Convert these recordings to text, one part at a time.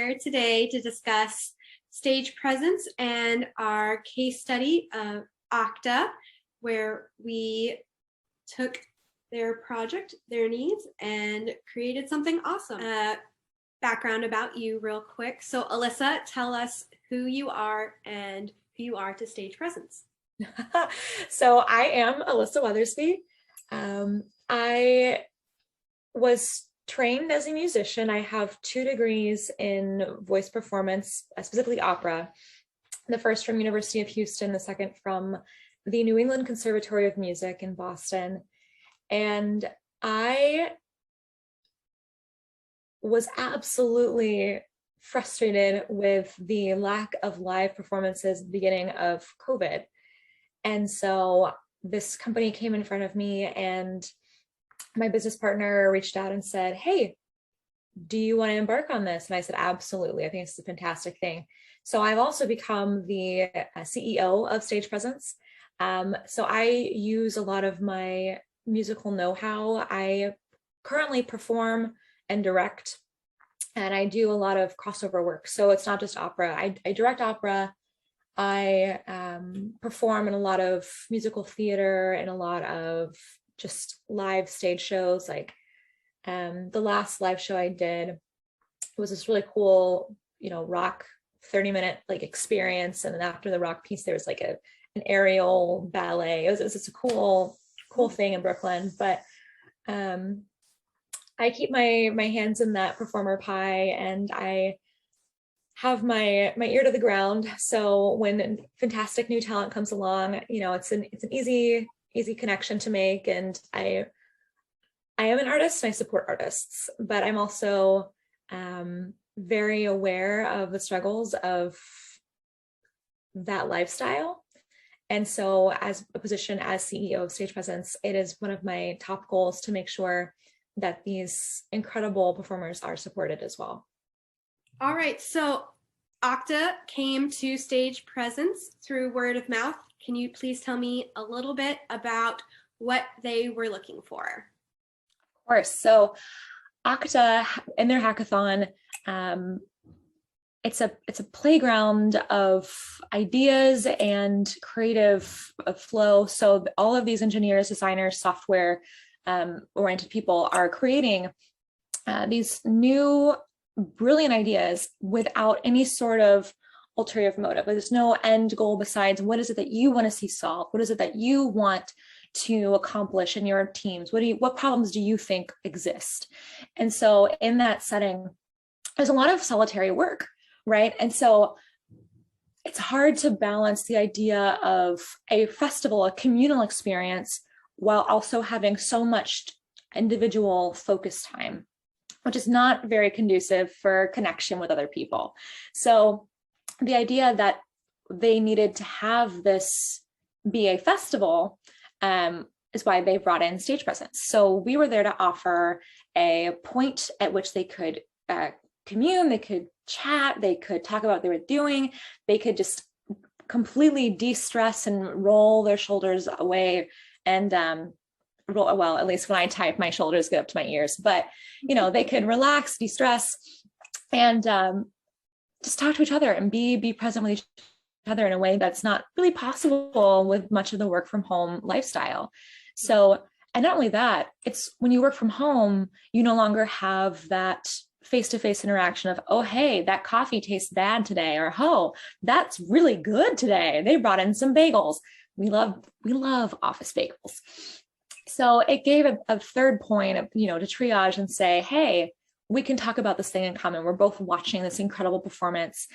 here today to discuss stage presence and our case study of Okta, where we took their project, their needs, and created something awesome. Background about you real quick. So Alyssa, tell us who you are and who you are to stage presence. So I am Alyssa Weathersby. I was trained as a musician. I have 2 degrees in voice performance, specifically opera. The first from University of Houston, the second from the New England Conservatory of Music in Boston. And I was absolutely frustrated with the lack of live performances at the beginning of COVID. And so this company came in front of me and my business partner reached out and said, "Hey, do you want to embark on this?" And I said, "Absolutely. I think it's a fantastic thing." So I've also become the CEO of Stage Presence. So I use a lot of my musical know-how. I currently perform and direct, and I do a lot of crossover work. So it's not just opera. I direct opera. I perform in a lot of musical theater and a lot of just live stage shows. Like the last live show I did was this really cool, rock 30-minute like experience. And then after the rock piece, there was like an aerial ballet. It was just a cool thing in Brooklyn. But I keep my hands in that performer pie, and I have my ear to the ground. So when fantastic new talent comes along, it's an easy connection to make. And I am an artist and I support artists, but I'm also very aware of the struggles of that lifestyle. And so as a position as CEO of Stage Presence, it is one of my top goals to make sure that these incredible performers are supported as well. All right, so Okta came to Stage Presence through word of mouth. Can you please tell me a little bit about what they were looking for? Of course. So Okta, in their hackathon, it's a playground of ideas and creative flow. So all of these engineers, designers, software oriented people are creating these new brilliant ideas without any sort of ulterior motive. There's no end goal besides what is it that you want to see solved? What is it that you want to accomplish in your teams? What problems do you think exist? And so in that setting, there's a lot of solitary work, right? And so it's hard to balance the idea of a festival, a communal experience, while also having so much individual focus time, which is not very conducive for connection with other people. So the idea that they needed to have this be a festival is why they brought in Stage Presence. So we were there to offer a point at which they could commune, they could chat, they could talk about what they were doing, they could just completely de-stress and roll their shoulders away and well, at least when I type, my shoulders get up to my ears, but they could relax, de-stress, and just talk to each other and be present with each other in a way that's not really possible with much of the work from home lifestyle. So, and not only that, it's when you work from home, you no longer have that face-to-face interaction of, oh, hey, that coffee tastes bad today, or, oh, that's really good today. They brought in some bagels. We love office bagels. So it gave a third point of, to triage and say, hey, we can talk about this thing in common. We're both watching this incredible performance.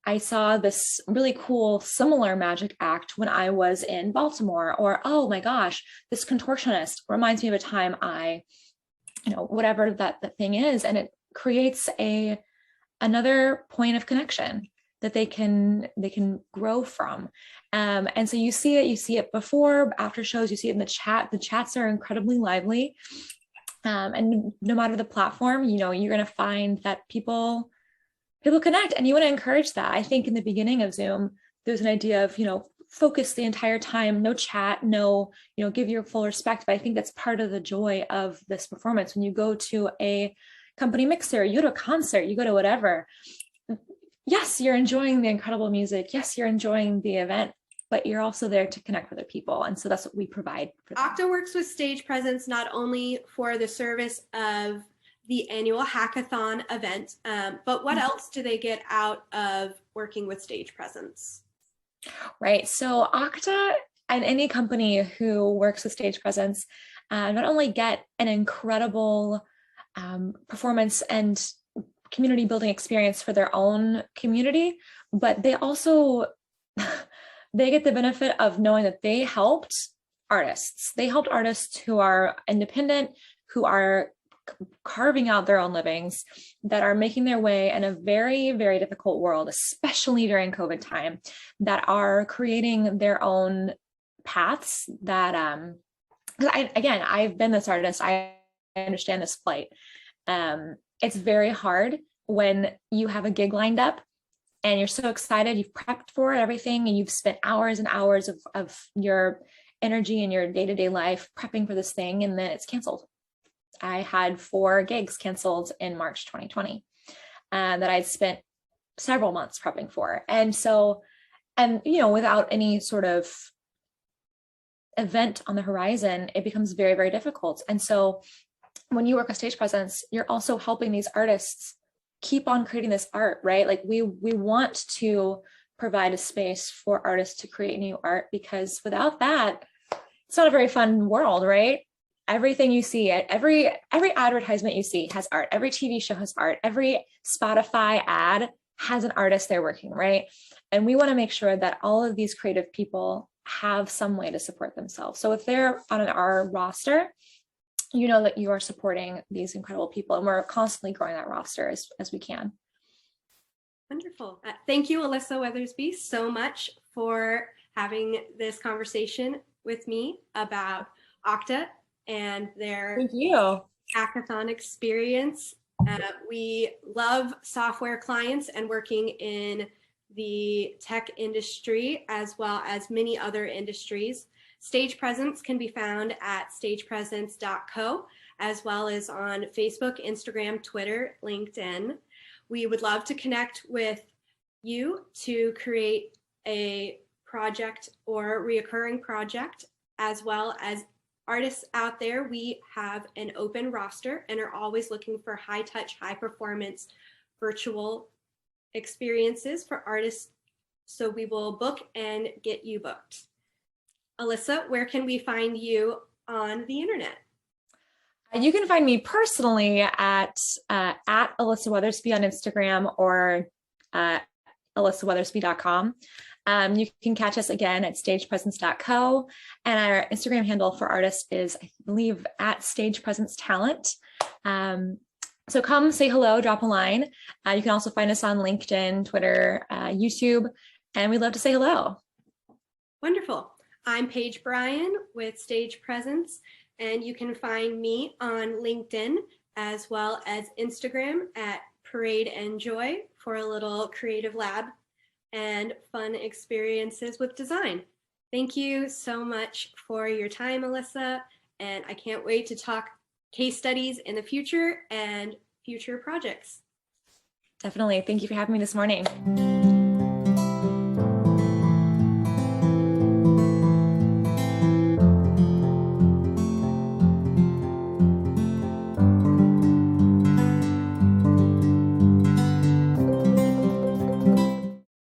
I saw this really cool, similar magic act when I was in Baltimore, or, oh my gosh, this contortionist reminds me of a time whatever that thing is. And it creates another point of connection that they can grow from. And so you see it before, after shows, you see it in the chat. The chats are incredibly lively. And no matter the platform, you're going to find that people connect, and you want to encourage that. I think in the beginning of Zoom, there's an idea of, focus the entire time, no chat, no, give your full respect. But I think that's part of the joy of this performance. When you go to a company mixer, you go to a concert, you go to whatever. Yes, you're enjoying the incredible music. Yes, you're enjoying the event, but you're also there to connect with other people. And so that's what we provide for them. Okta works with Stage Presence not only for the service of the annual hackathon event, but what else do they get out of working with Stage Presence? Right. So Okta and any company who works with Stage Presence not only get an incredible performance and community building experience for their own community, but they also they get the benefit of knowing that they helped artists. They helped artists who are independent, who are carving out their own livings, that are making their way in a very, very difficult world, especially during COVID time, that are creating their own paths that, I've been this artist. I understand this plight. It's very hard when you have a gig lined up and you're so excited, you've prepped for it, everything, and you've spent hours and hours of your energy in your day-to-day life prepping for this thing, and then it's canceled. I had 4 gigs canceled in March 2020 that I'd spent several months prepping for. And so, without any sort of event on the horizon, it becomes very, very difficult. And so when you work with Stage Presence, you're also helping these artists keep on creating this art, right? Like we want to provide a space for artists to create new art, because without that, it's not a very fun world, right? Everything you see, every advertisement you see has art. Every TV show has art. Every Spotify ad has an artist they're working, right? And we want to make sure that all of these creative people have some way to support themselves. So if they're on our roster, you know that you are supporting these incredible people, and we're constantly growing that roster as we can. Wonderful. Thank you, Alyssa Weathersby, so much for having this conversation with me about Okta and their Thank you. hackathon experience. We love software clients and working in the tech industry as well as many other industries. Stage Presence can be found at stagepresence.co, as well as on Facebook, Instagram, Twitter, LinkedIn. We would love to connect with you to create a project or reoccurring project, as well as artists out there. We have an open roster and are always looking for high touch, high performance virtual experiences for artists. So we will book and get you booked. Alyssa, where can we find you on the internet? You can find me personally at Alyssa Weathersby on Instagram, or alyssaweathersby.com. You can catch us again at stagepresence.co, and our Instagram handle for artists is, I believe, at stagepresencetalent. So come say hello, drop a line. You can also find us on LinkedIn, Twitter, YouTube, and we'd love to say hello. Wonderful. I'm Paige Bryan with Stage Presence, and you can find me on LinkedIn as well as Instagram at Parade and Joy for a little creative lab and fun experiences with design. Thank you so much for your time, Alyssa, and I can't wait to talk case studies in the future and future projects. Definitely. Thank you for having me this morning.